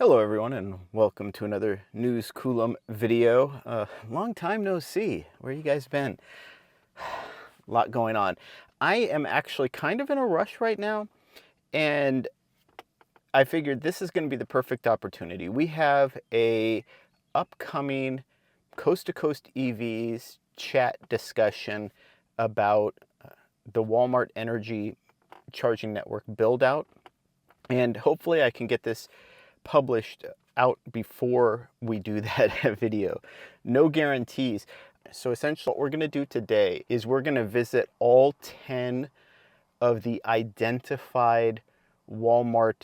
Hello everyone and welcome to another News Coolum video. Long time no see. Where you guys been? A lot going on. I am actually kind of in a rush right now, and I figured this is going to be the perfect opportunity. We have a upcoming Coast-to-Coast EVs chat discussion about the Walmart energy charging network build out, and hopefully I can get this published out before we do that video. No guarantees. So essentially what we're going to do today is we're going to visit all 10 of the identified Walmart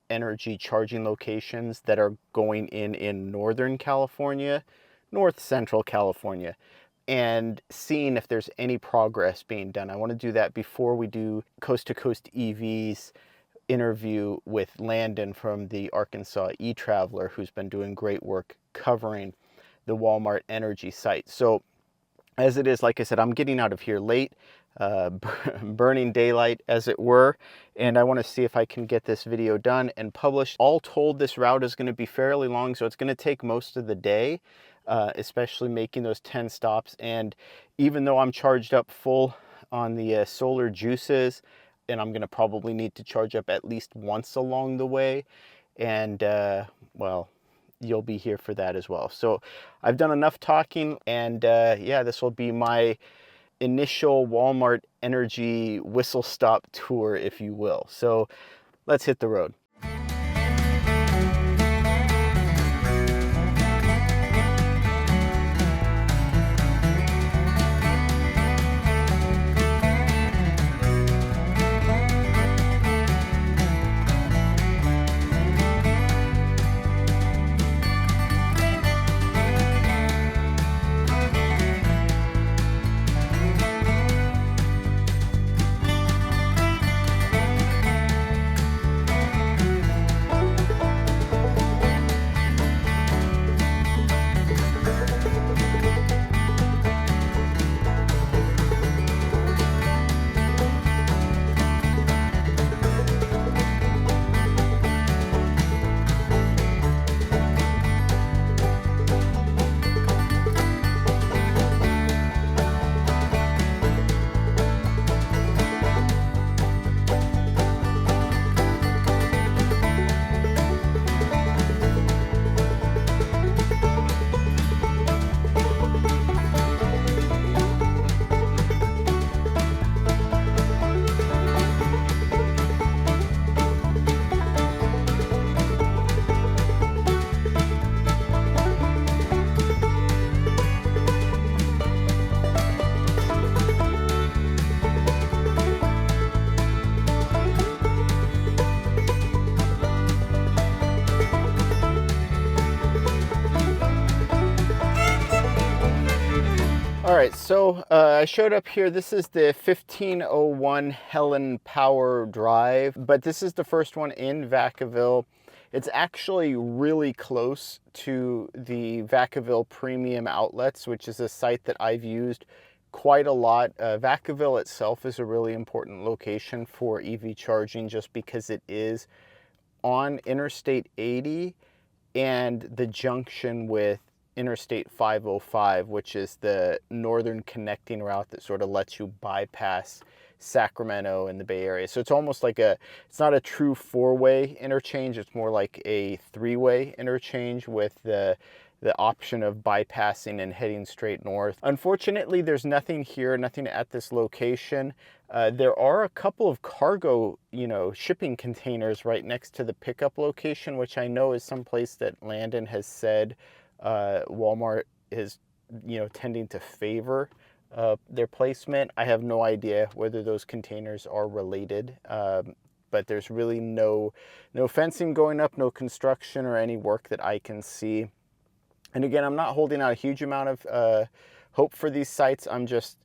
energy charging locations that are going in Northern California, North Central California, and seeing if there's any progress being done. I want to do that before we do Coast-to-Coast EVs interview with Landon from the Arkansas e-Traveler, who's been doing great work covering the Walmart energy site. So as it is, like I said, I'm getting out of here late, burning daylight as it were, and I want to see if I can get this video done and published. All told, this route is going to be fairly long, so it's going to take most of the day, especially making those 10 stops. And even though I'm charged up full on the solar juices, and I'm going to probably need to charge up at least once along the way. And, well, you'll be here for that as well. So I've done enough talking, and yeah, this will be my initial Walmart energy whistle stop tour, if you will. So let's hit the road. All right, so I showed up here. This is the 1501 Helen Power Drive, but this is the first one in Vacaville. It's actually really close to the Vacaville Premium Outlets, which is a site that I've used quite a lot. Vacaville itself is a really important location for EV charging just because it is on Interstate 80 and the junction with Interstate 505, which is the northern connecting route that sort of lets you bypass Sacramento and the Bay Area. So it's almost like it's not a true four-way interchange, it's more like a three-way interchange with the option of bypassing and heading straight north. Unfortunately, there's nothing here, nothing at this location. There are a couple of cargo, shipping containers right next to the pickup location, which I know is someplace that Landon has said Walmart is, tending to favor their placement. I have no idea whether those containers are related, but there's really no fencing going up, no construction or any work that I can see. And again, I'm not holding out a huge amount of hope for these sites. I'm just,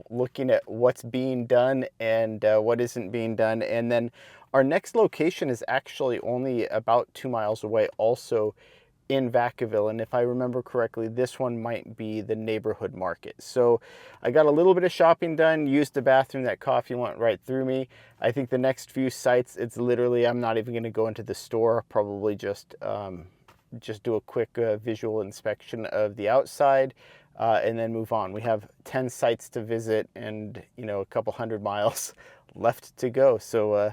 looking at what's being done and what isn't being done. And then our next location is actually only about 2 miles away, also in Vacaville, and if I remember correctly, this one might be the neighborhood market. So I got a little bit of shopping done, used the bathroom, that coffee went right through me. I think the next few sites, it's literally, I'm not even gonna go into the store, probably just do a quick visual inspection of the outside, and then move on. We have 10 sites to visit and, you know, a couple 100 miles left to go. So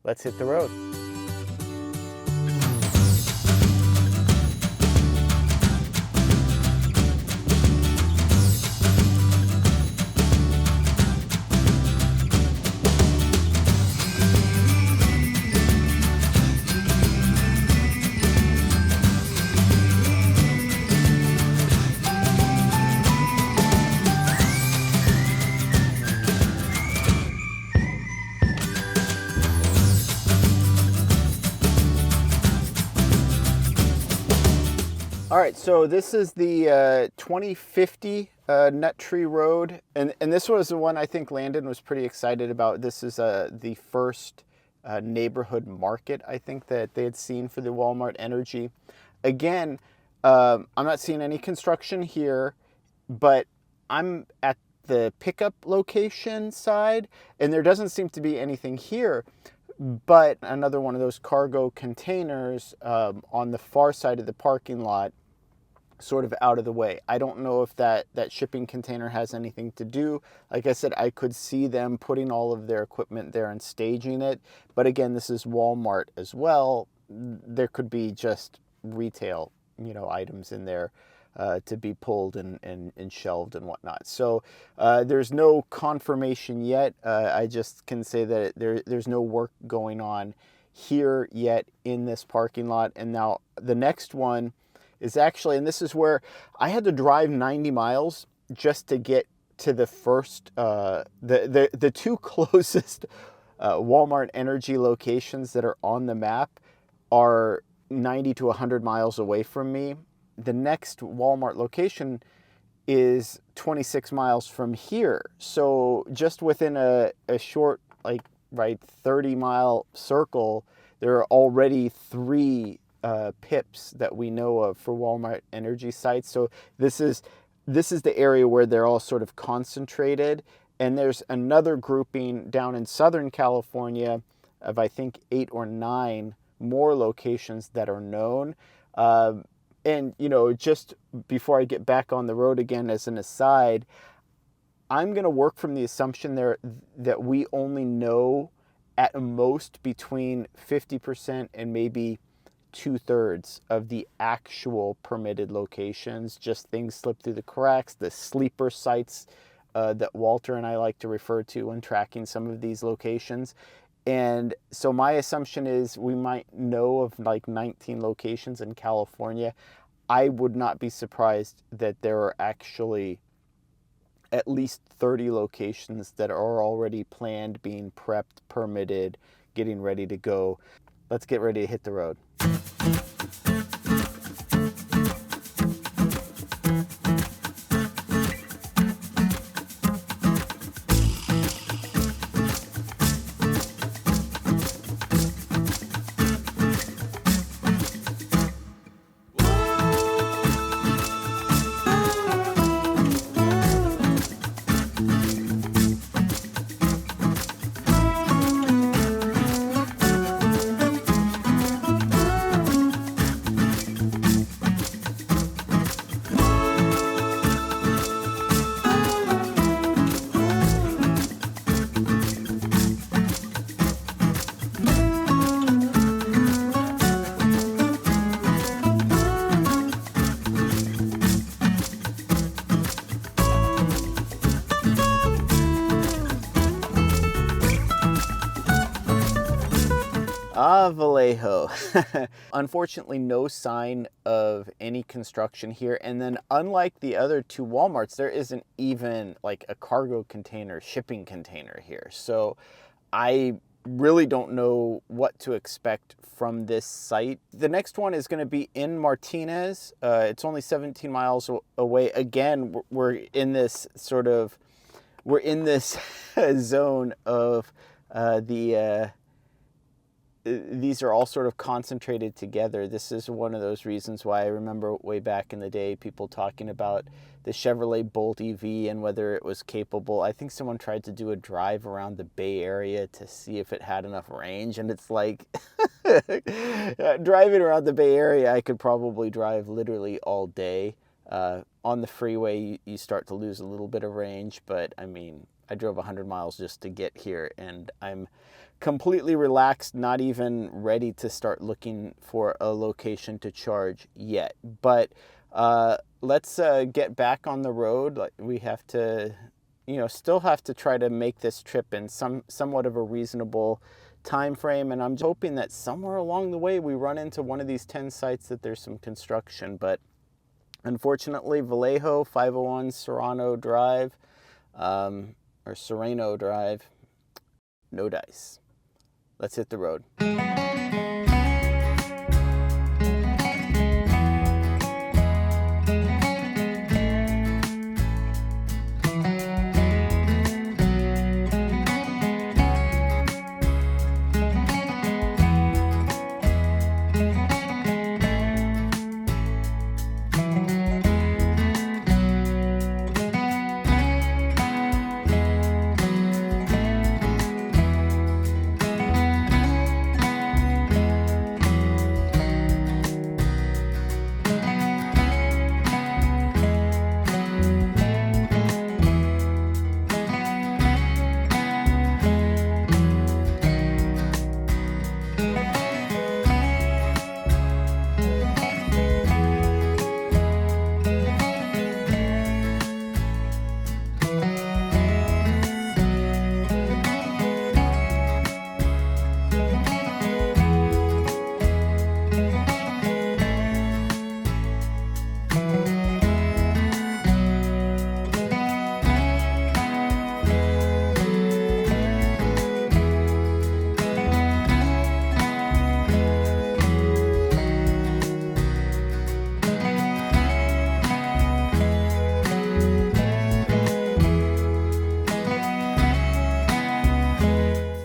let's hit the road. All right, so this is the 2050 Nut Tree Road, and this was the one I think Landon was pretty excited about. This is the first neighborhood market, I think, that they had seen for the Walmart Energy. Again, I'm not seeing any construction here, but I'm at the pickup location side, and there doesn't seem to be anything here. But another one of those cargo containers on the far side of the parking lot, sort of out of the way. I don't know if that shipping container has anything to do. Like I said, I could see them putting all of their equipment there and staging it. But again, this is Walmart as well. There could be just retail, you know, items in there to be pulled and shelved and whatnot. So there's no confirmation yet. I just can say that there's no work going on here yet in this parking lot. And now the next one is actually, and this is where I had to drive 90 miles just to get to the first, the two closest Walmart Energy locations that are on the map are 90 to 100 miles away from me. The next Walmart location is 26 miles from here. So just within a short, like, right, 30-mile circle, there are already 3 PIPs that we know of for Walmart Energy sites. So this is the area where they're all sort of concentrated. And there's another grouping down in Southern California of, I think, 8 or 9 more locations that are known. And, you know, just before I get back on the road again, as an aside, I'm going to work from the assumption there that we only know at most between 50% and maybe 2/3 of the actual permitted locations. Just things slip through the cracks, the sleeper sites that Walter and I like to refer to when tracking some of these locations. And so my assumption is we might know of like 19 locations in California. I would not be surprised that there are actually at least 30 locations that are already planned, being prepped, permitted, getting ready to go. Let's get ready to hit the road. Vallejo. Unfortunately, no sign of any construction here. And then unlike the other 2 Walmarts, there isn't even like a cargo container, shipping container here. So I really don't know what to expect from this site. The next one is going to be in Martinez. It's only 17 miles away. Again, we're in this sort of, we're in this zone of these are all sort of concentrated together. This is one of those reasons why I remember way back in the day people talking about the Chevrolet Bolt EV and whether it was capable. I think someone tried to do a drive around the Bay Area to see if it had enough range, and it's like driving around the Bay Area, I could probably drive literally all day. On the freeway, you start to lose a little bit of range, but I mean, I drove 100 miles just to get here, and I'm completely relaxed, not even ready to start looking for a location to charge yet. But let's get back on the road. We have to, still have to try to make this trip in somewhat of a reasonable time frame, and I'm hoping that somewhere along the way we run into one of these 10 sites that there's some construction. But unfortunately, Vallejo, 501 Serrano Drive, or Serrano Drive, no dice. Let's hit the road.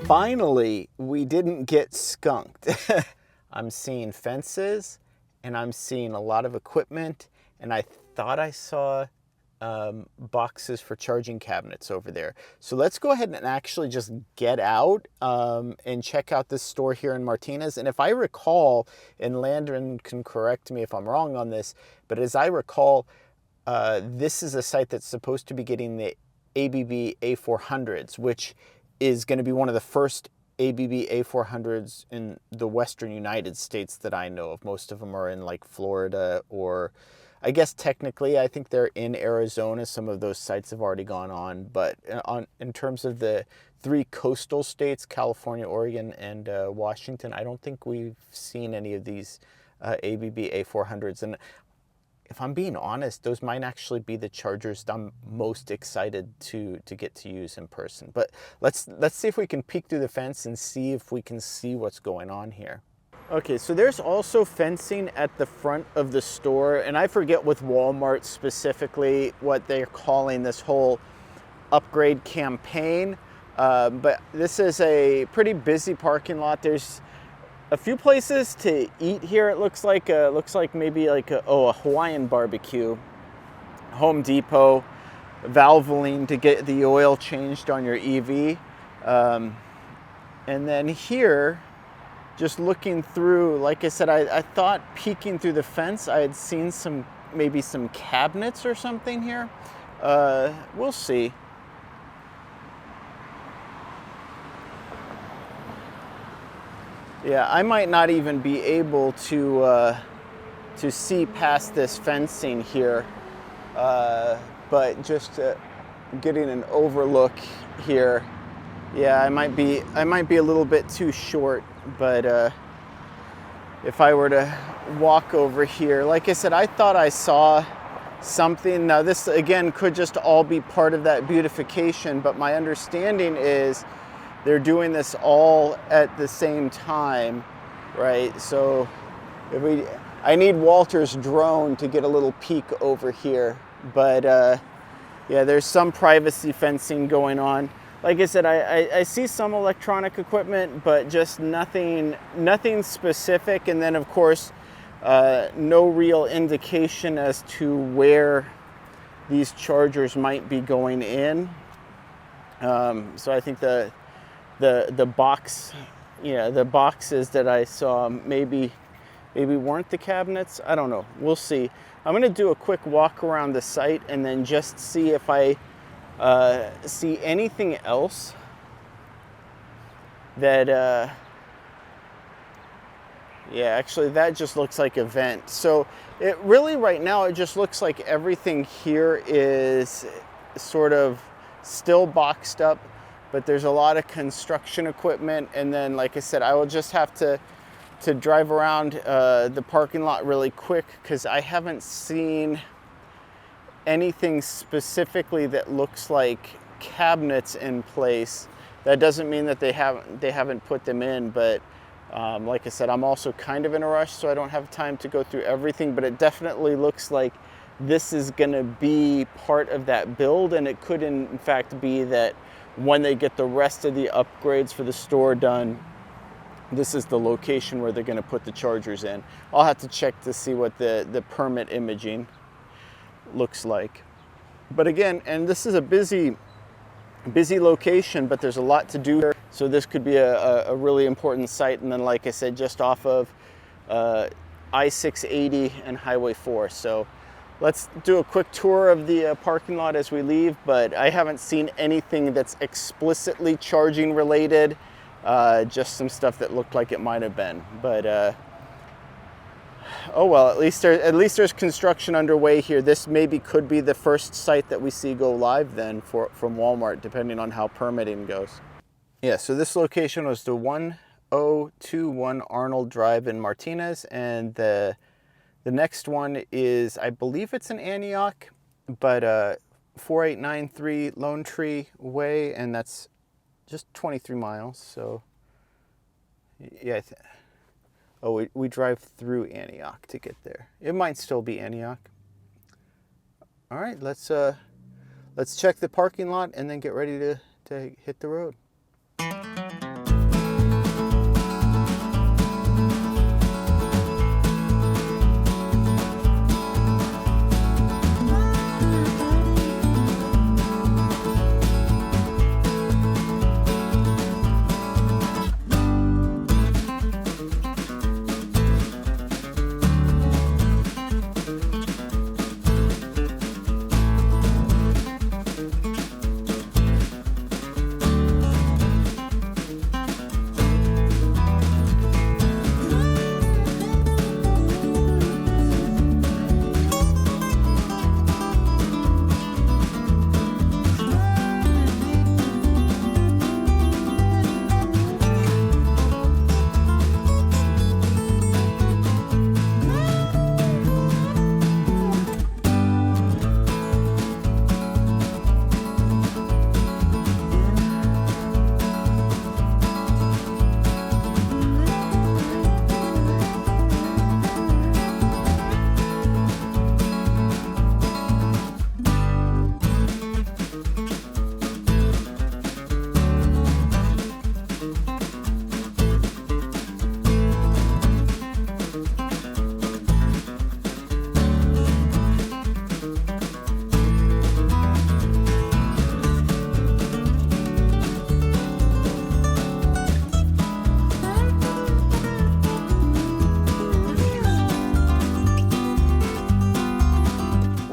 Finally, we didn't get skunked. I'm seeing fences, and I'm seeing a lot of equipment, and I thought I saw boxes for charging cabinets over there. So let's go ahead and actually just get out and check out this store here in Martinez. And if I recall, and Landon can correct me if I'm wrong on this, but as I recall, this is a site that's supposed to be getting the ABB A400s, which is going to be one of the first ABB A400s in the Western United States that I know of. Most of them are in like Florida, or I guess technically I think they're in Arizona. Some of those sites have already gone on, but in terms of the 3 coastal states, California, Oregon, and Washington, I don't think we've seen any of these ABB A400s. And if I'm being honest, those might actually be the chargers that I'm most excited to get to use in person. But let's see if we can peek through the fence and see if we can see what's going on here. Okay, so there's also fencing at the front of the store, and I forget with Walmart specifically what they're calling this whole upgrade campaign, but this is a pretty busy parking lot. There's a few places to eat here. It looks like maybe like a Hawaiian barbecue, Home Depot, Valvoline to get the oil changed on your EV, and then here, just looking through, like I said, I thought peeking through the fence I had seen maybe some cabinets or something here. We'll see. Yeah, I might not even be able to see past this fencing here, but just getting an overlook here. Yeah, I might be a little bit too short, but if I were to walk over here, like I said, I thought I saw something. Now this again could just all be part of that beautification, but my understanding is they're doing this all at the same time, right? So I need Walter's drone to get a little peek over here, but yeah, there's some privacy fencing going on. like I said, I see some electronic equipment, but just nothing specific. And then, of course, no real indication as to where these chargers might be going in. So I think the box, the boxes that I saw maybe weren't the cabinets. I don't know. We'll see. I'm going to do a quick walk around the site and then just see if I see anything else that, yeah, actually that just looks like a vent. So it really, right now, it just looks like everything here is sort of still boxed up, but there's a lot of construction equipment. And then, like I said, I will just have to drive around the parking lot really quick, because I haven't seen anything specifically that looks like cabinets in place. That doesn't mean that they haven't put them in, but like I said, I'm also kind of in a rush, so I don't have time to go through everything. But it definitely looks like this is going to be part of that build, and it could in fact be that when they get the rest of the upgrades for the store done, this is the location where they're going to put the chargers in. I'll have to check to see what the permit imaging looks like. But again, and this is a busy location, but there's a lot to do here. So this could be a really important site. And then, like I said, just off of I-680 and Highway 4. So let's do a quick tour of the parking lot as we leave, but I haven't seen anything that's explicitly charging related. Just some stuff that looked like it might have been, but oh well, at least there's construction underway here. This maybe could be the first site that we see go live then from Walmart, depending on how permitting goes. Yeah, so this location was the 1021 Arnold Drive in Martinez, and the next one is, I believe it's in Antioch, but 4893 Lone Tree Way, and that's just 23 miles. So yeah, oh, we drive through Antioch to get there. It might still be Antioch. All right, let's check the parking lot and then get ready to hit the road.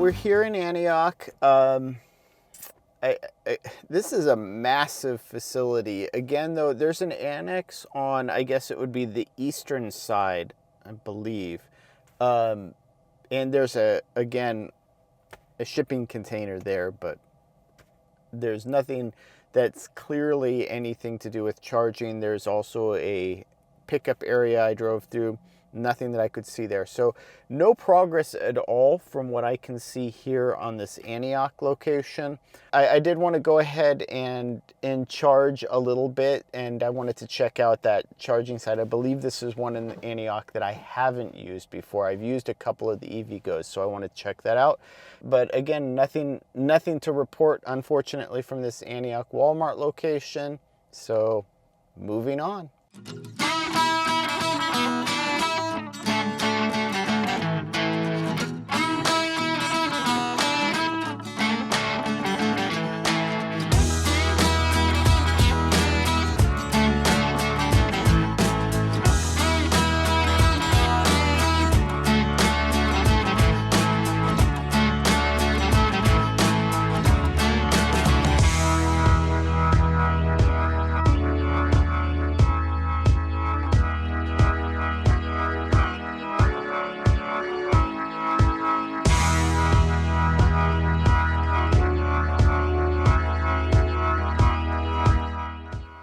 We're here in Antioch. This is a massive facility. Again, though, there's an annex on, I guess it would be the eastern side, I believe. And there's again, a shipping container there, but there's nothing that's clearly anything to do with charging. There's also a pickup area I drove through. Nothing that I could see there. So no progress at all from what I can see here on this Antioch location. I did want to go ahead and charge a little bit, and I wanted to check out that charging site. I believe this is one in Antioch that I haven't used before. I've used a couple of the EVgos, so I want to check that out. But again, nothing to report, unfortunately, from this Antioch Walmart location. So moving on.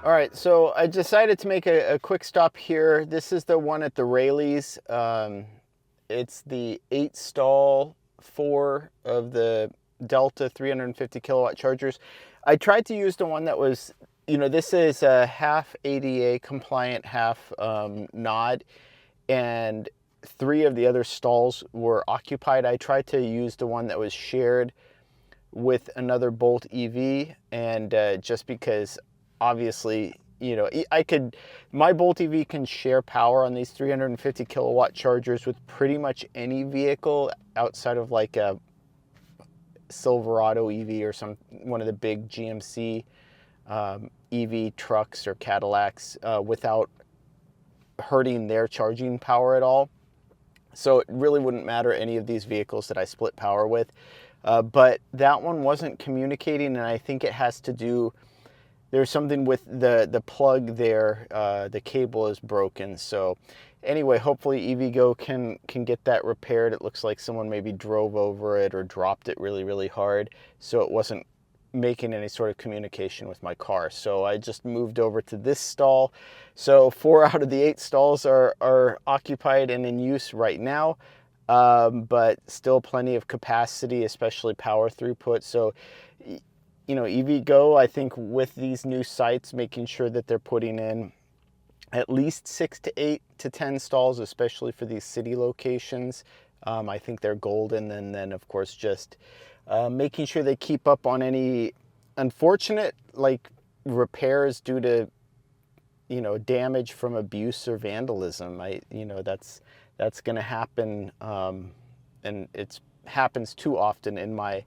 All right, so I decided to make a quick stop here. This is the one at the Rayleighs. It's the 8-stall 4 of the Delta 350 kilowatt chargers. I tried to use the one that was, you know, this is a half ADA compliant, half NOD, and 3 of the other stalls were occupied. I tried to use the one that was shared with another Bolt EV, and just because obviously, you know, my Bolt EV can share power on these 350 kilowatt chargers with pretty much any vehicle outside of like a Silverado EV or one of the big GMC EV trucks or Cadillacs without hurting their charging power at all. So it really wouldn't matter any of these vehicles that I split power with. But that one wasn't communicating, and I think it has to do, there's something with the plug there, the cable is broken. So anyway, hopefully EVgo can get that repaired. It looks like someone maybe drove over it or dropped it really, really hard, so it wasn't making any sort of communication with my car. So I just moved over to this stall. So 4 out of the 8 stalls are occupied and in use right now, but still plenty of capacity, especially power throughput. So, you know, EVgo, I think with these new sites, making sure that they're putting in at least 6 to 8 to 10 stalls, especially for these city locations. I think they're golden. And then of course, just making sure they keep up on any unfortunate like repairs due to, you know, damage from abuse or vandalism. You know, that's going to happen, and it's happens too often in my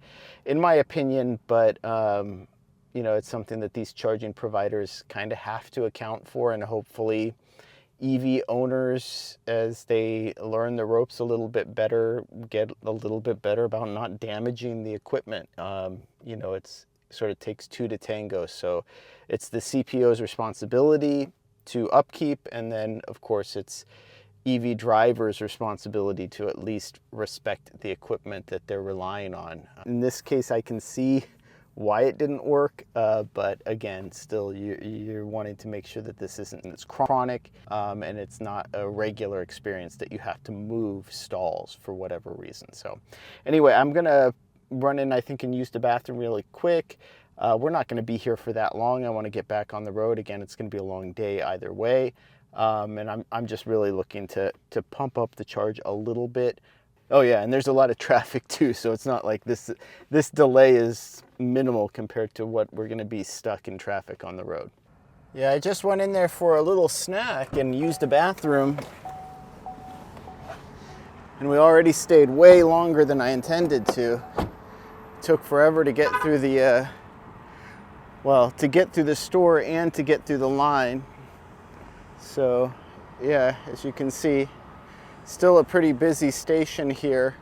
opinion, but you know, it's something that these charging providers kind of have to account for, and hopefully EV owners, as they learn the ropes a little bit better, get a little bit better about not damaging the equipment. You know, it's sort of takes 2 to tango, so it's the CPO's responsibility to upkeep, and then of course it's EV drivers' responsibility to at least respect the equipment that they're relying on. In this case, I can see why it didn't work, but again, still you're wanting to make sure that this isn't as chronic, and it's not a regular experience that you have to move stalls for whatever reason. So anyway, I'm gonna run in, I think, and use the bathroom really quick. We're not gonna be here for that long. I wanna get back on the road. Again, it's gonna be a long day either way. And I'm just really looking to pump up the charge a little bit. Oh yeah, and there's a lot of traffic too, so it's not like this delay is minimal compared to what we're gonna be stuck in traffic on the road. Yeah, I just went in there for a little snack and used the bathroom, and we already stayed way longer than I intended to. It took forever to get through the, to get through the store and to get through the line. So yeah, as you can see, still a pretty busy station here.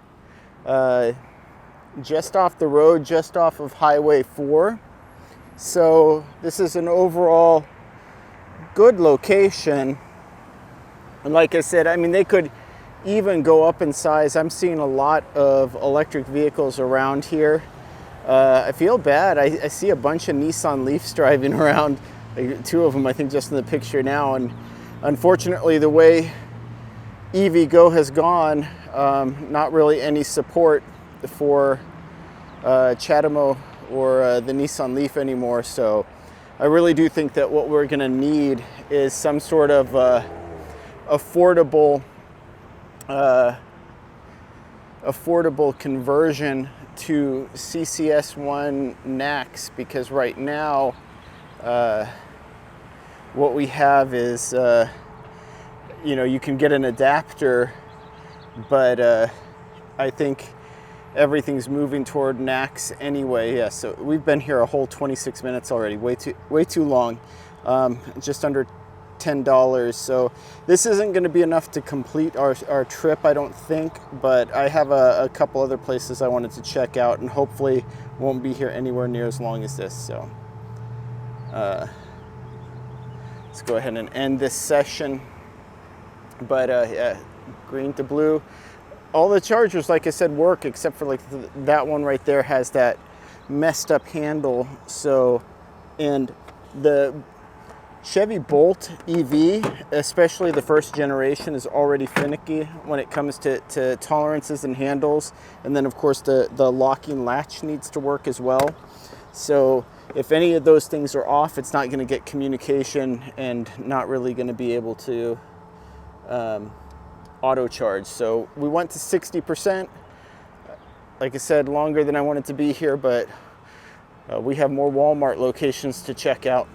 Just off the road, just off of Highway 4. So this is an overall good location. And like I said, I mean, they could even go up in size. I'm seeing a lot of electric vehicles around here. I feel bad. I see a bunch of Nissan Leafs driving around, like 2 of them, I think, just in the picture now. And unfortunately, the way EVgo has gone, not really any support for Chatamo or the Nissan Leaf anymore. So I really do think that what we're going to need is some sort of affordable conversion to CCS1 NACS, because right now what we have is you can get an adapter, but I think everything's moving toward NACS anyway. Yeah, so we've been here a whole 26 minutes already, way too long, just under $10. So this isn't going to be enough to complete our trip, I don't think, but I have a couple other places I wanted to check out, and hopefully won't be here anywhere near as long as this. So let's go ahead and end this session. But yeah, green to blue. All the chargers, like I said, work, except for like that one right there has that messed up handle. So, and the Chevy Bolt EV, especially the first generation, is already finicky when it comes to tolerances and handles. And then of course the locking latch needs to work as well. So if any of those things are off, it's not going to get communication and not really going to be able to auto charge. So we went to 60%. Like I said, longer than I wanted to be here, but we have more Walmart locations to check out.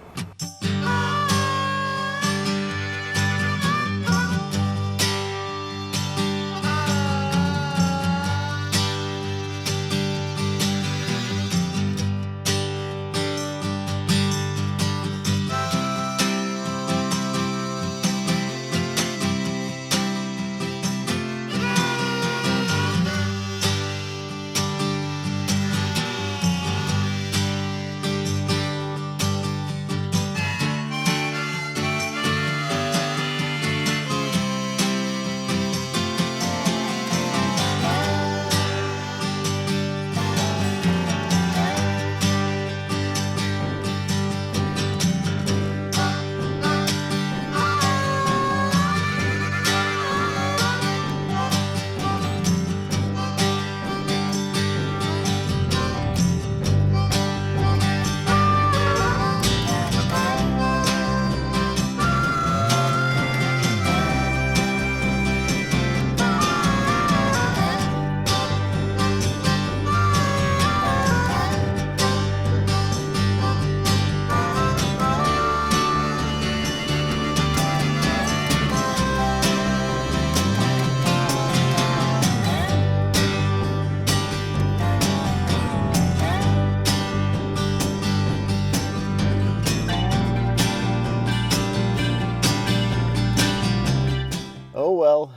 Oh well,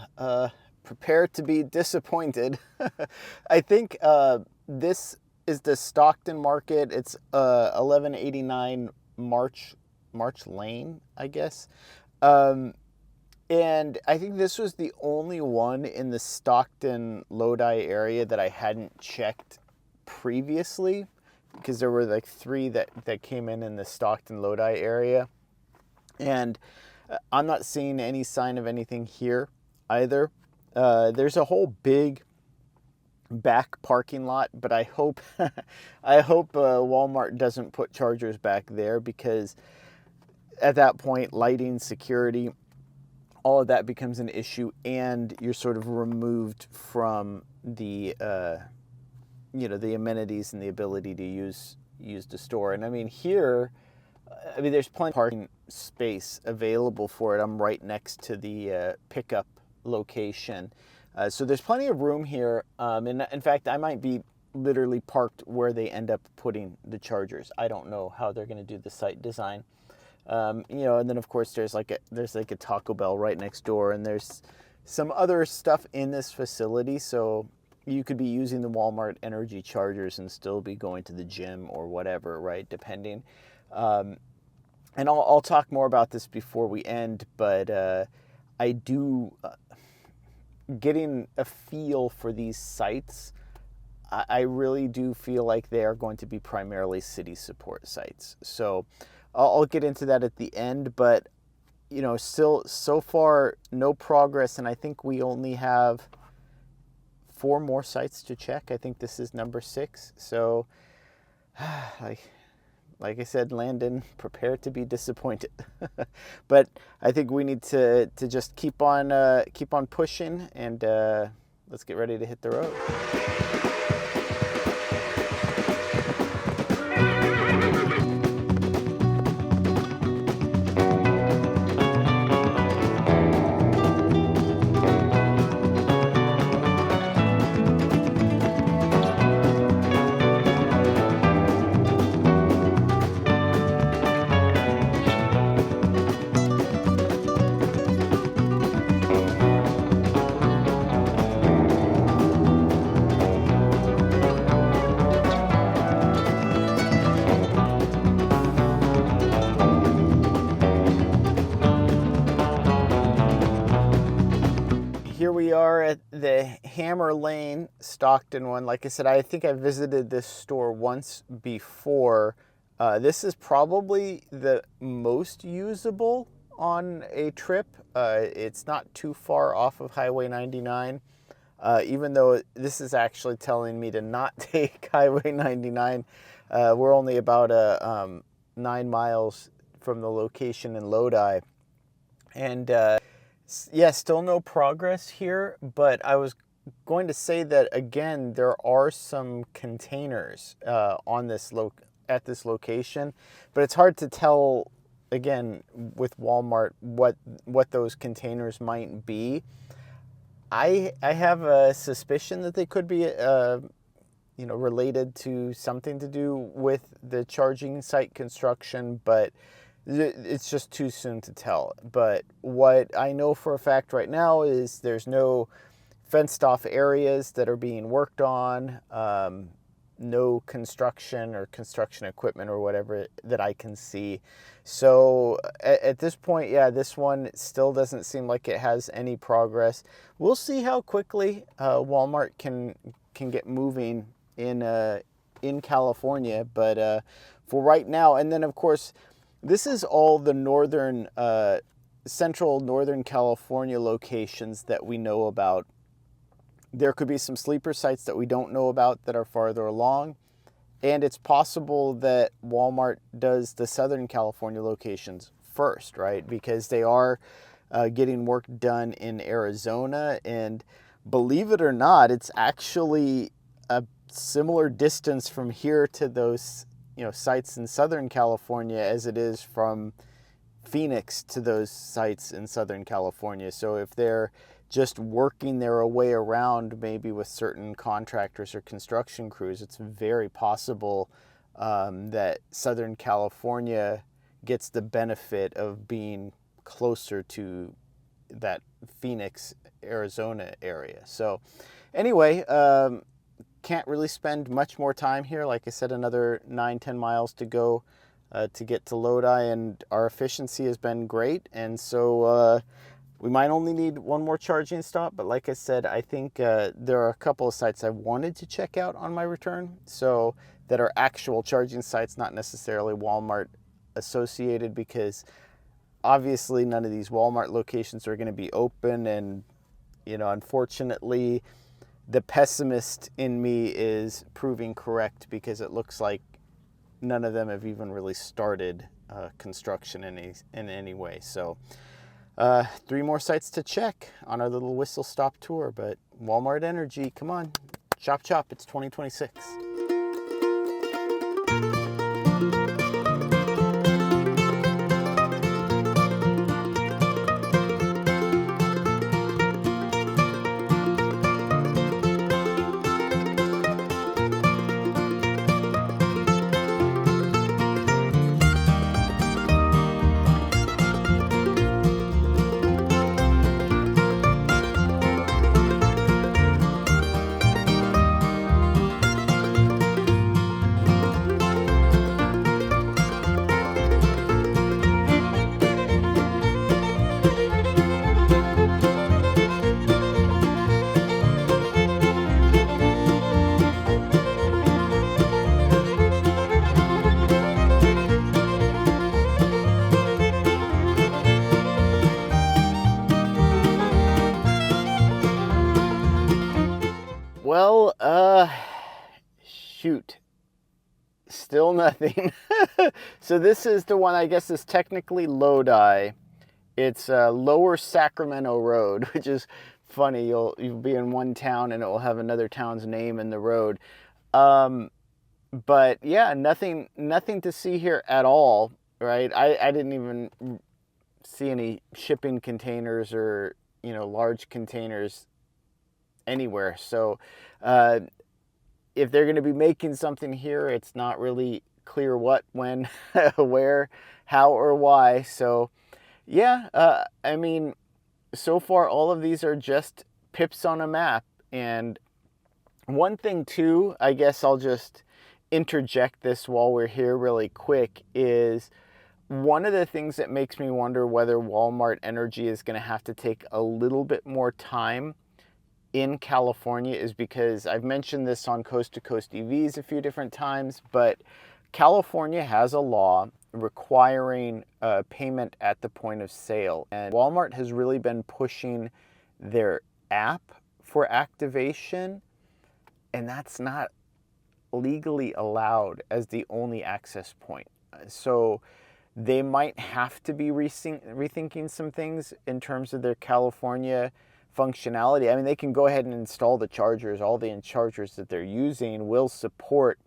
prepare to be disappointed. I think this is the Stockton market. It's 1189 March Lane, I guess. And I think this was the only one in the Stockton Lodi area that I hadn't checked previously, because there were like 3 that came in the Stockton Lodi area. And I'm not seeing any sign of anything here either. There's a whole big back parking lot, but I hope Walmart doesn't put chargers back there, because at that point, lighting, security, all of that becomes an issue, and you're sort of removed from the the amenities and the ability to use the store. And I mean, here, there's plenty of parking space available for it. I'm right next to the pickup location. So there's plenty of room here. And in fact, I might be literally parked where they end up putting the chargers. I don't know how they're going to do the site design. And then of course there's like a Taco Bell right next door, and there's some other stuff in this facility. So you could be using the Walmart energy chargers and still be going to the gym or whatever, right? Depending. And I'll talk more about this before we end, but I do, getting a feel for these sites, I really do feel like they are going to be primarily city support sites. So I'll get into that at the end, but you know, still so far no progress, and I think we only have 4 more sites to check. I think this is number 6. So like I said, Landon, prepare to be disappointed. But I think we need to just keep on pushing, and let's get ready to hit the road. Here we are at the Hammer Lane Stockton one. Like I said, I think I visited this store once before. This is probably the most usable on a trip. It's not too far off of Highway 99, even though this is actually telling me to not take Highway 99. We're only about 9 miles from the location in Lodi. And yeah, still no progress here, but I was going to say that again, there are some containers on this at this location, but it's hard to tell again with Walmart what those containers might be. I have a suspicion that they could be you know, related to something to do with the charging site construction, but it's just too soon to tell. But what I know for a fact right now is there's no fenced off areas that are being worked on, no construction or construction equipment or whatever that I can see. So at this point, yeah, this one still doesn't seem like it has any progress. We'll see how quickly Walmart can get moving in California, but for right now, and then of course, this is all the northern, central northern California locations that we know about. There could be some sleeper sites that we don't know about that are farther along. And it's possible that Walmart does the Southern California locations first, right? Because they are getting work done in Arizona. And believe it or not, it's actually a similar distance from here to those, you know, sites in Southern California as it is from Phoenix to those sites in Southern California. So if they're just working their way around maybe with certain contractors or construction crews, it's very possible that Southern California gets the benefit of being closer to that Phoenix, Arizona area. So anyway, can't really spend much more time here. Like I said, another 9-10 miles to go to get to Lodi, and our efficiency has been great. And so we might only need 1 more charging stop, but like I said, I think there are a couple of sites I wanted to check out on my return, so that are actual charging sites, not necessarily Walmart associated, because obviously none of these Walmart locations are going to be open. And you know, unfortunately, the pessimist in me is proving correct, because it looks like none of them have even really started construction in any way. So 3 more sites to check on our little whistle stop tour. But Walmart Energy, come on, chop chop, it's 2026. Well, shoot. Still nothing. So this is the one, I guess, is technically Lodi. It's Lower Sacramento Road, which is funny. You'll be in one town and it will have another town's name in the road. But yeah, nothing to see here at all, right? I didn't even see any shipping containers or, large containers anywhere. So if they're going to be making something here, it's not really clear what, when, where, how, or why. So yeah, I mean, so far all of these are just pips on a map. And one thing too, I guess I'll just interject this while we're here really quick, is one of the things that makes me wonder whether Walmart Energy is going to have to take a little bit more time in California is because I've mentioned this on Coast-to-Coast EVs a few different times, but California has a law requiring payment at the point of sale. And Walmart has really been pushing their app for activation, and that's not legally allowed as the only access point. So they might have to be rethinking some things in terms of their California functionality. I mean, they can go ahead and install the chargers. All the chargers that they're using will support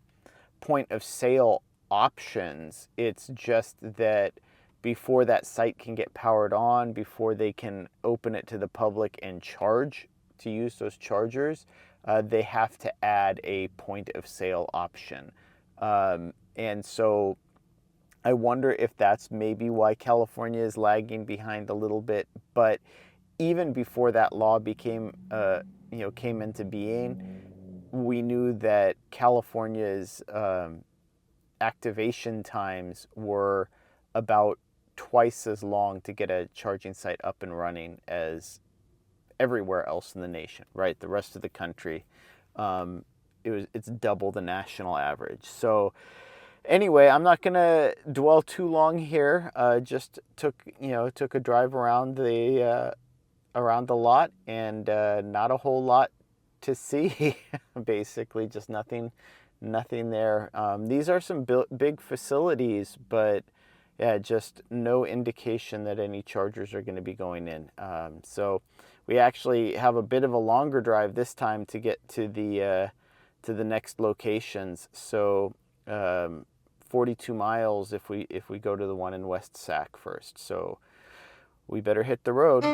point of sale options. It's just that before that site can get powered on, before they can open it to the public and charge to use those chargers, they have to add a point of sale option. And so I wonder if that's maybe why California is lagging behind a little bit. But even before that law came into being, we knew that California's activation times were about twice as long to get a charging site up and running as everywhere else in the nation, right? The rest of the country, it's double the national average. So anyway, I'm not gonna dwell too long here. Just took a drive around the lot, and not a whole lot to see. Basically, just nothing there. These are some big facilities, but yeah, just no indication that any chargers are going to be going in. So we actually have a bit of a longer drive this time to get to the next locations. So 42 miles if we go to the one in West Sac first. So we better hit the road.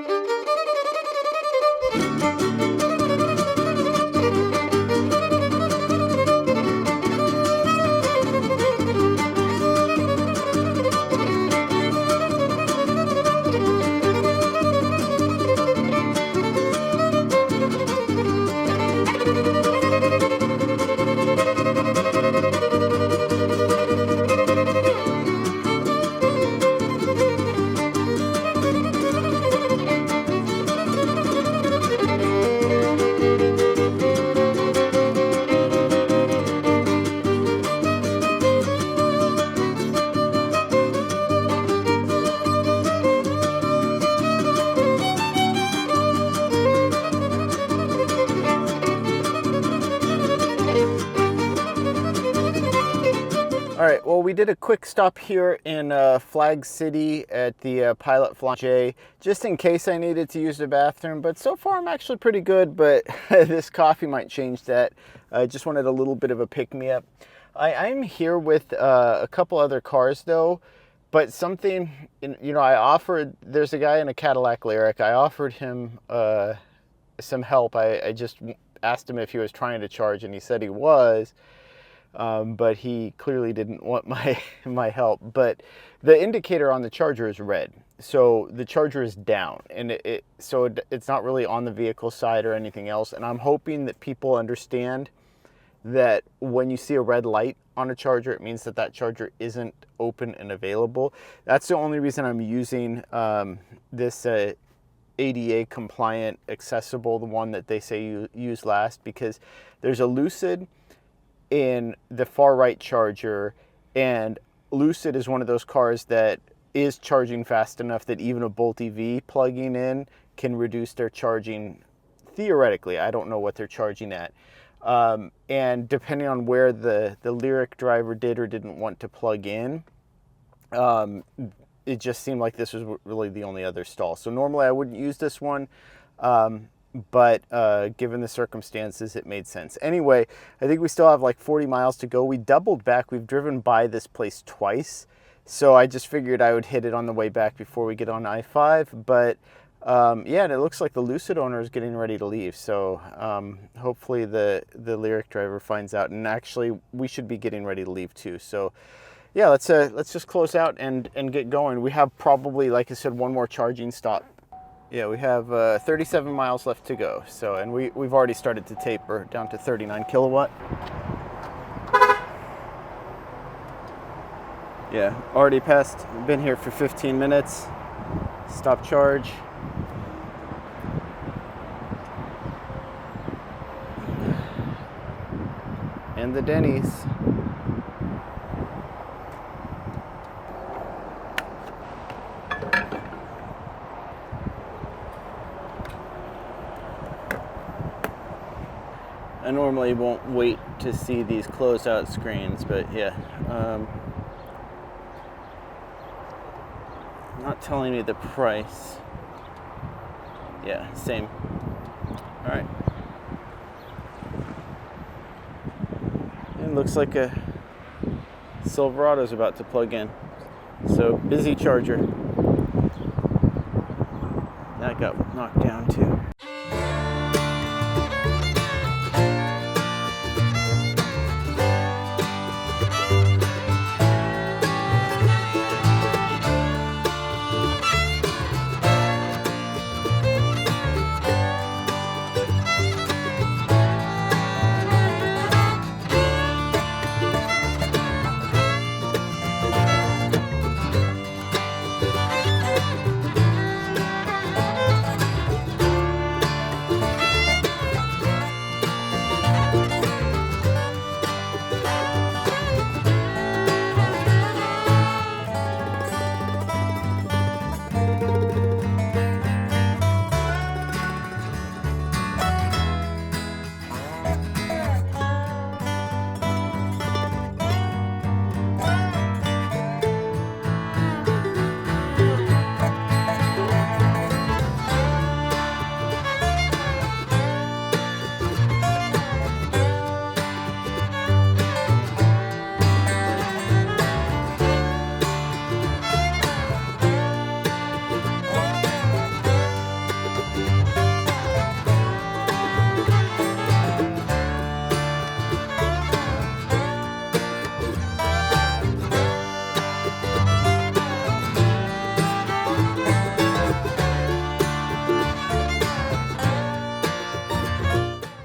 All right, well, we did a quick stop here in Flag City at the Pilot Fly just in case I needed to use the bathroom, but so far I'm actually pretty good, but this coffee might change that. I just wanted a little bit of a pick-me-up. I'm here with a couple other cars though, but something, there's a guy in a Cadillac Lyric. I offered him some help. I just asked him if he was trying to charge, and he said he was. But he clearly didn't want my help. But the indicator on the charger is red, so the charger is down, and it's not really on the vehicle side or anything else. And I'm hoping that people understand that when you see a red light on a charger, it means that charger isn't open and available. That's the only reason I'm using this ADA compliant accessible, the one that they say you use last, because there's a Lucid in the far right charger, and Lucid is one of those cars that is charging fast enough that even a Bolt EV plugging in can reduce their charging theoretically, I don't know what they're charging at. And depending on where the Lyric driver did or didn't want to plug in, it just seemed like this was really the only other stall. So normally I wouldn't use this one, but given the circumstances, it made sense. Anyway, I think we still have like 40 miles to go. We doubled back. We've driven by this place twice, so I just figured I would hit it on the way back before we get on I-5. But yeah, and it looks like the Lucid owner is getting ready to leave. So hopefully the Lyric driver finds out. And actually, we should be getting ready to leave too. So yeah, let's just close out and get going. We have probably, like I said, one more charging stop. Yeah, we have 37 miles left to go. So, and we've already started to taper down to 39 kilowatt. Yeah, already passed, been here for 15 minutes. Stop charge. And the Denny's. I normally won't wait to see these closeout screens, but yeah. Not telling me the price. Yeah, same. All right. It looks like a Silverado's about to plug in. So busy charger. That got knocked down too.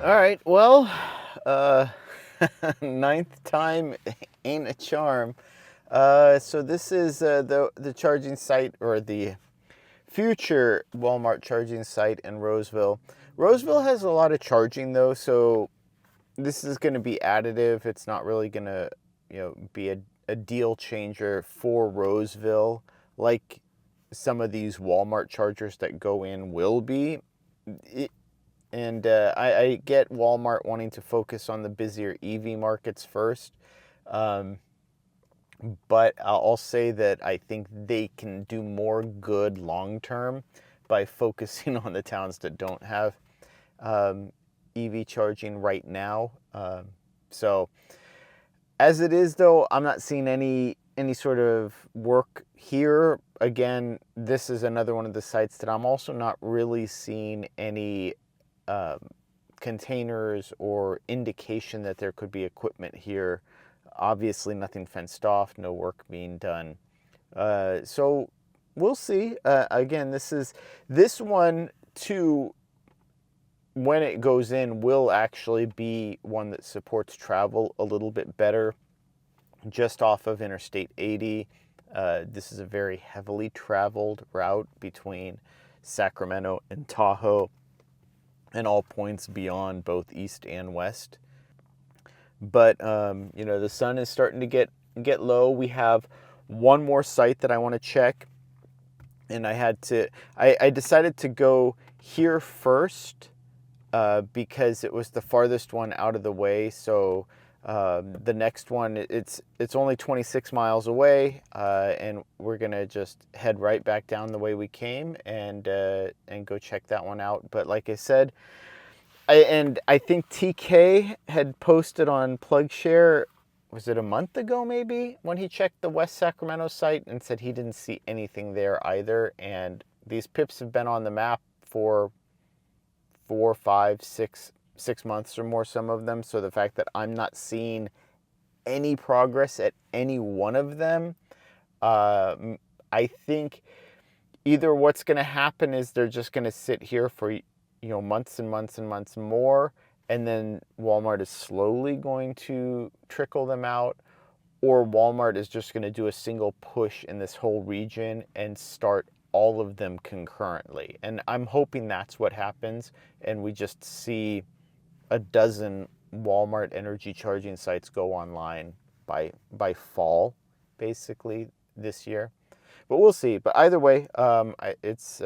All right, well, ninth time ain't a charm. So this is the charging site, or the future Walmart charging site in Roseville. Roseville has a lot of charging though, so this is going to be additive. It's not really going to, be a deal changer for Roseville like some of these Walmart chargers that go in will be. I get Walmart wanting to focus on the busier EV markets first, but I'll say that I think they can do more good long-term by focusing on the towns that don't have EV charging right now. So as it is though, I'm not seeing any sort of work here. Again, this is another one of the sites that I'm also not really seeing any containers or indication that there could be equipment here. Obviously nothing fenced off, no work being done. So we'll see. Again, this one too, when it goes in, will actually be one that supports travel a little bit better just off of Interstate 80. This is a very heavily traveled route between Sacramento and Tahoe, and all points beyond both east and west. But the sun is starting to get low. We have one more site that I want to check, and I decided to go here first, because it was the farthest one out of the way. So the next one, it's only 26 miles away, and we're gonna just head right back down the way we came and go check that one out. But like I said, I think TK had posted on PlugShare, was it a month ago maybe, when he checked the West Sacramento site and said he didn't see anything there either. And these pips have been on the map for 4, 5, 6 months or more, some of them. So the fact that I'm not seeing any progress at any one of them, I think either what's going to happen is they're just going to sit here for months and months and months more, and then Walmart is slowly going to trickle them out, or Walmart is just going to do a single push in this whole region and start all of them concurrently. And I'm hoping that's what happens, and we just see a dozen Walmart energy charging sites go online by fall, basically, this year. But we'll see. But either way, it's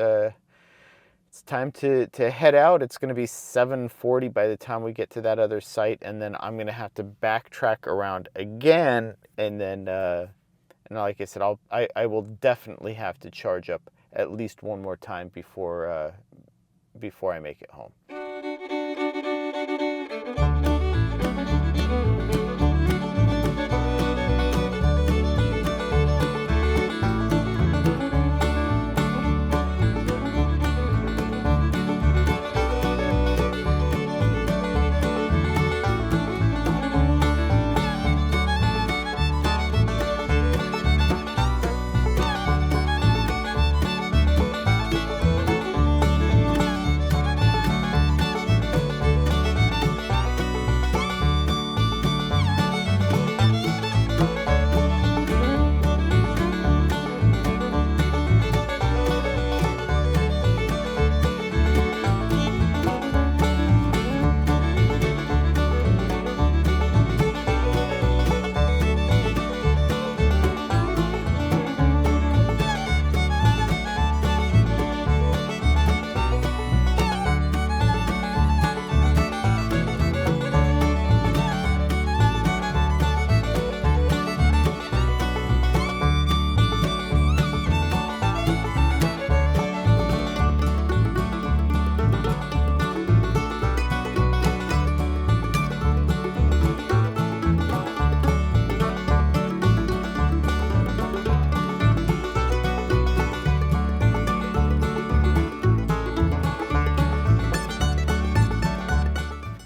time to head out. It's going to be 7:40 by the time we get to that other site, and then I'm going to have to backtrack around again, and then and like I said, I will definitely have to charge up at least one more time before I make it home.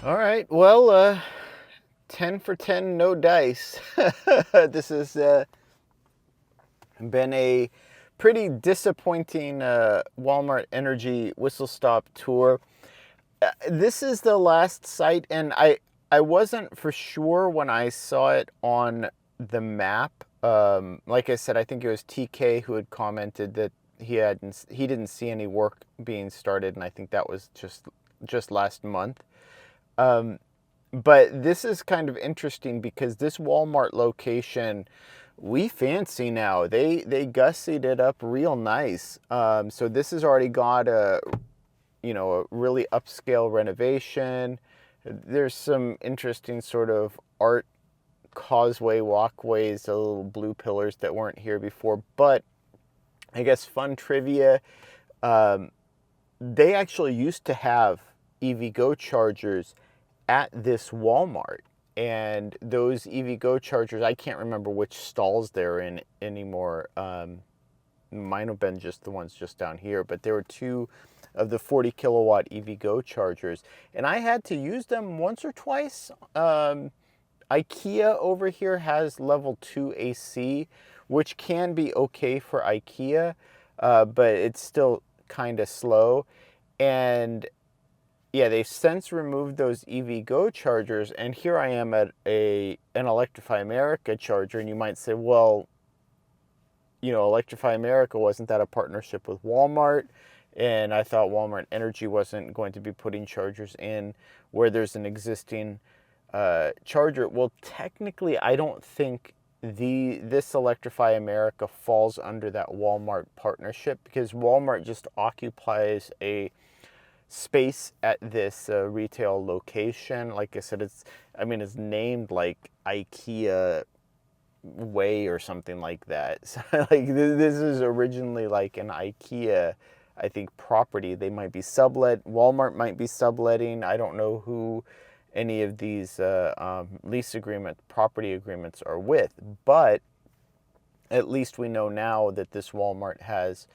All right, well, 10 for 10, no dice. This has been a pretty disappointing Walmart Energy whistle stop tour. This is the last site, and I wasn't for sure when I saw it on the map. Like I said, I think it was TK who had commented that he didn't see any work being started, and I think that was just last month. But this is kind of interesting because this Walmart location, we fancy now. They gussied it up real nice. So this has already got a really upscale renovation. There's some interesting sort of art causeway walkways, the little blue pillars that weren't here before. But I guess fun trivia, they actually used to have EVgo chargers at this Walmart, and those EVgo chargers, I can't remember which stalls they're in anymore. Mine have been just the ones just down here, but there were 2 of the 40 kilowatt EVgo chargers, and I had to use them once or twice. IKEA over here has level 2 AC, which can be okay for IKEA, but it's still kind of slow. And yeah, they've since removed those EVgo chargers, and here I am at an Electrify America charger, and you might say, well, Electrify America, wasn't that a partnership with Walmart? And I thought Walmart Energy wasn't going to be putting chargers in where there's an existing charger. Well, technically, I don't think this Electrify America falls under that Walmart partnership, because Walmart just occupies a space at this retail location. Like I said, it's named like IKEA Way or something like that. So, like, this is originally like an IKEA, I think, property. They might be sublet. Walmart might be subletting. I don't know who any of these lease agreement, property agreements are with, but at least we know now that this Walmart has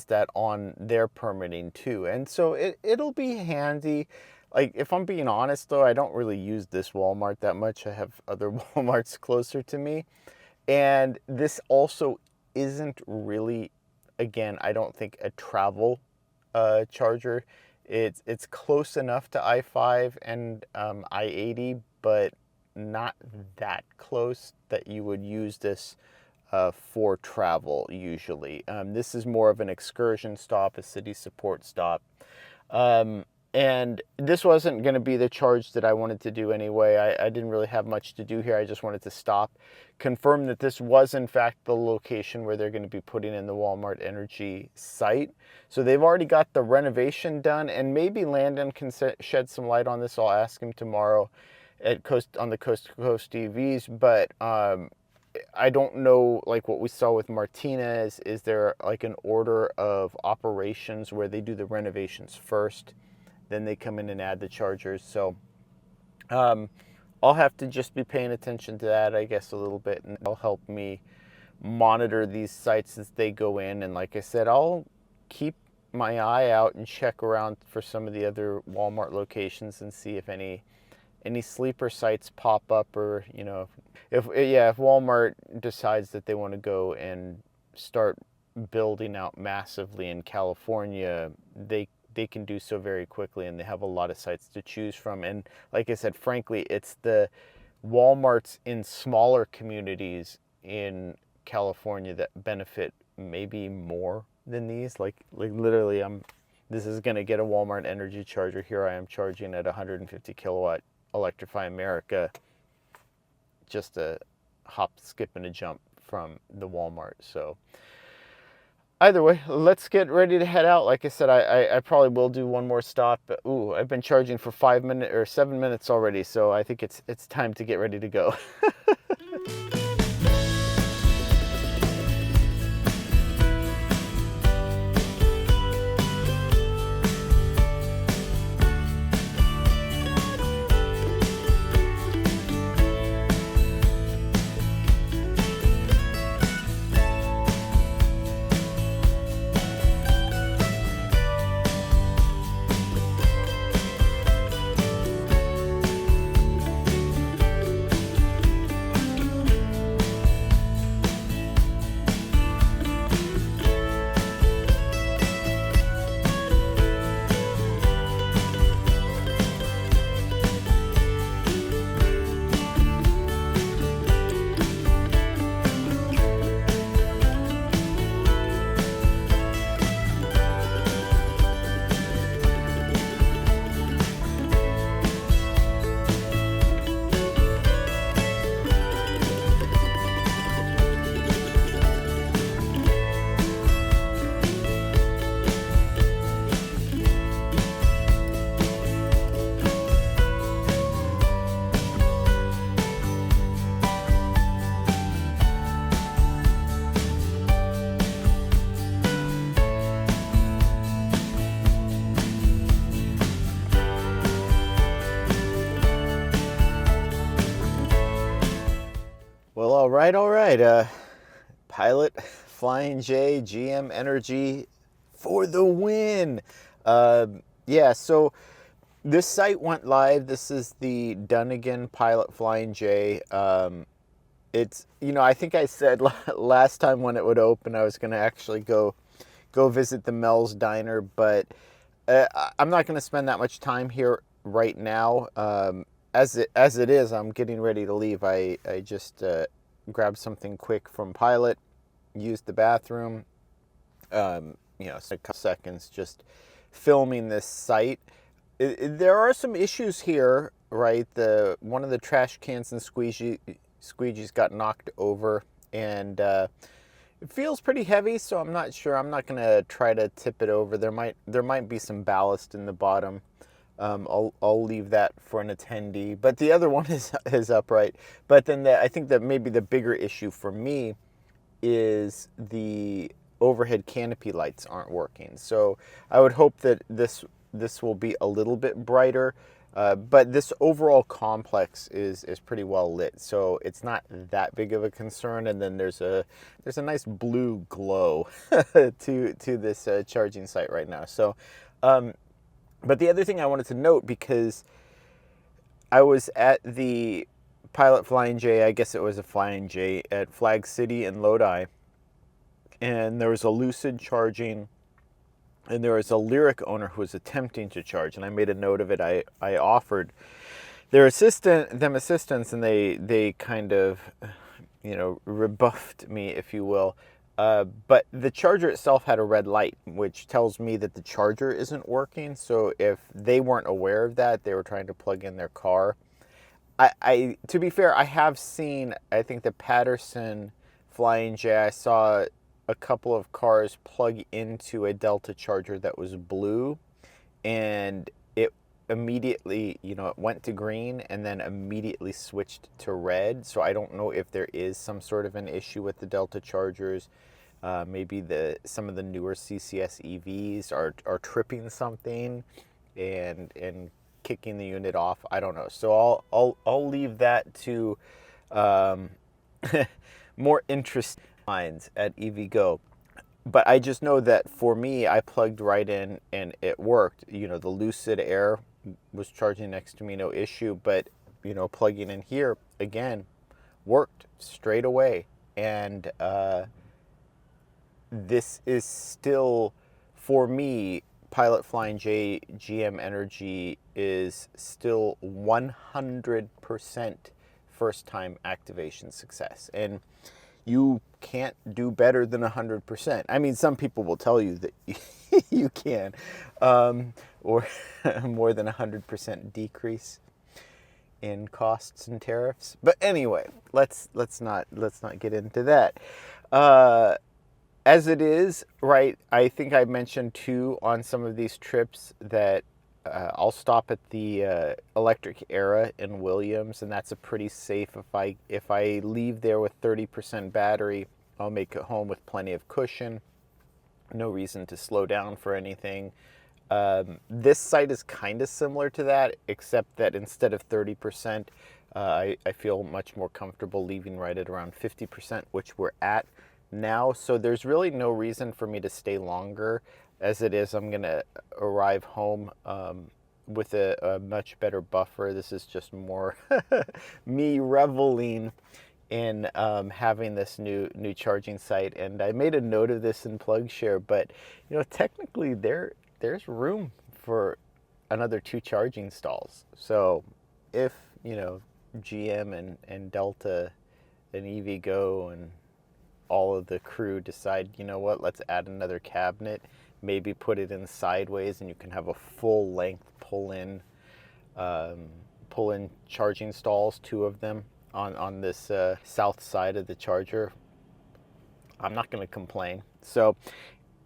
that on their permitting too. And so it'll be handy. Like, if I'm being honest though, I don't really use this Walmart that much. I have other Walmarts closer to me. And this also isn't really, again, I don't think a travel charger. It's close enough to I-5 and I-80, but not that close that you would use this for travel usually. This is more of an excursion stop, a city support stop. And this wasn't going to be the charge that I wanted to do anyway. I didn't really have much to do here. I just wanted to stop, confirm that this was in fact the location where they're going to be putting in the Walmart Energy site. So they've already got the renovation done, and maybe Landon can shed some light on this. I'll ask him tomorrow on the Coast-to-Coast EVs, but I don't know, like what we saw with Martinez, is there like an order of operations where they do the renovations first, then they come in and add the chargers. So I'll have to just be paying attention to that, I guess, a little bit, and it'll help me monitor these sites as they go in. And like I said, I'll keep my eye out and check around for some of the other Walmart locations and see if any sleeper sites pop up, or, you know, if Walmart decides that they want to go and start building out massively in California, they can do so very quickly, and they have a lot of sites to choose from. And like I said, frankly, it's the Walmarts in smaller communities in California that benefit maybe more than these. Like literally, this is going to get a Walmart Energy charger. Here I am charging at 150 kilowatt Electrify America, just a hop, skip, and a jump from the Walmart. So either way, let's get ready to head out. Like I said, I probably will do one more stop. But, ooh, I've been charging for 7 minutes already, so I think it's time to get ready to go. Well, all right. Pilot Flying J, GM Energy for the win. Yeah, so this site went live. This is the Dunnigan Pilot Flying J. It's, you know, I think I said last time when it would open, I was going to actually go visit the Mel's Diner, but I'm not going to spend that much time here right now. As it is, I'm getting ready to leave. I just grabbed something quick from Pilot, used the bathroom, you know, a couple seconds just filming this site. There are some issues here, right? One of the trash cans and squeegees got knocked over, and It feels pretty heavy, so I'm not sure. I'm not gonna try to tip it over. There might be some ballast in the bottom. I'll leave that for an attendee. But the other one is upright. But then I think that maybe the bigger issue for me is the overhead canopy lights aren't working. So I would hope that this will be a little bit brighter. But this overall complex is pretty well lit, so it's not that big of a concern. And then there's a nice blue glow to this charging site right now. So, but the other thing I wanted to note, because I was at the Pilot Flying J, I guess it was a Flying J at Flag City in Lodi, and there was a Lucid charging. And there was a Lyric owner who was attempting to charge, and I made a note of it. I offered them assistance, and they kind of, rebuffed me, if you will. But the charger itself had a red light, which tells me that the charger isn't working. So if they weren't aware of that, they were trying to plug in their car. To be fair, I have seen, I think the Patterson Flying J, I saw a couple of cars plug into a Delta charger that was blue, and it immediately, it went to green and then immediately switched to red. So I don't know if there is some sort of an issue with the Delta chargers. Maybe some of the newer CCS EVs are tripping something and kicking the unit off. I don't know. So I'll leave that to more interest minds at EVgo. But I just know that for me, I plugged right in and it worked. The Lucid Air was charging next to me, no issue. But plugging in here again worked straight away. And this is still, for me, Pilot Flying J GM Energy is still 100% first time activation success. And you can't do better than 100%. I mean, some people will tell you that you can, or more than 100% decrease in costs and tariffs. But anyway, let's not get into that. As it is, right, I think I mentioned too on some of these trips that I'll stop at the Electric Era in Williams, and that's a pretty safe. If I leave there with 30% battery, I'll make it home with plenty of cushion. No reason to slow down for anything. This site is kind of similar to that, except that instead of 30%, I feel much more comfortable leaving right at around 50%, which we're at now. So there's really no reason for me to stay longer. As it is, I'm gonna arrive home with a much better buffer. This is just more me reveling in having this new charging site. And I made a note of this in PlugShare, but technically there's room for another 2 charging stalls. So if GM and Delta and EVgo and all of the crew decide, let's add another cabinet, maybe put it in sideways, and you can have a full length pull in charging stalls, 2 of them on this south side of the charger. I'm not going to complain. So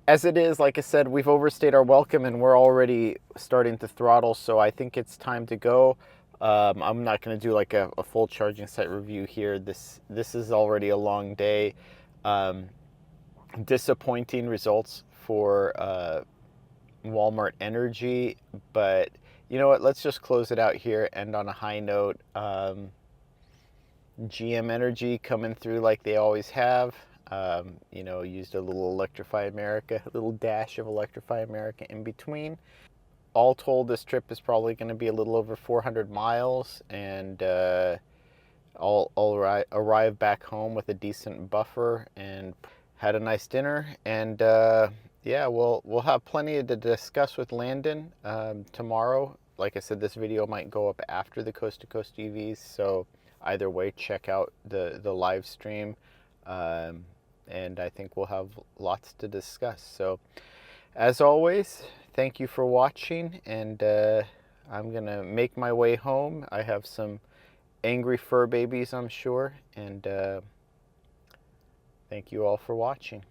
as it is, like I said, we've overstayed our welcome and we're already starting to throttle. So I think it's time to go. I'm not going to do like a full charging site review here. This is already a long day. Disappointing results for Walmart Energy, but you know what, let's just close it out here, end on a high note. GM Energy coming through like they always have. Used a little Electrify America, a little dash of Electrify America in between. All told, this trip is probably going to be a little over 400 miles, and I'll arrive back home with a decent buffer and had a nice dinner. And yeah, we'll have plenty to discuss with Landon tomorrow. Like I said, this video might go up after the Coast-to-Coast EVs, so either way, check out the live stream, and I think we'll have lots to discuss. So as always, thank you for watching, and I'm gonna make my way home. I have some angry fur babies, I'm sure, and Thank you all for watching.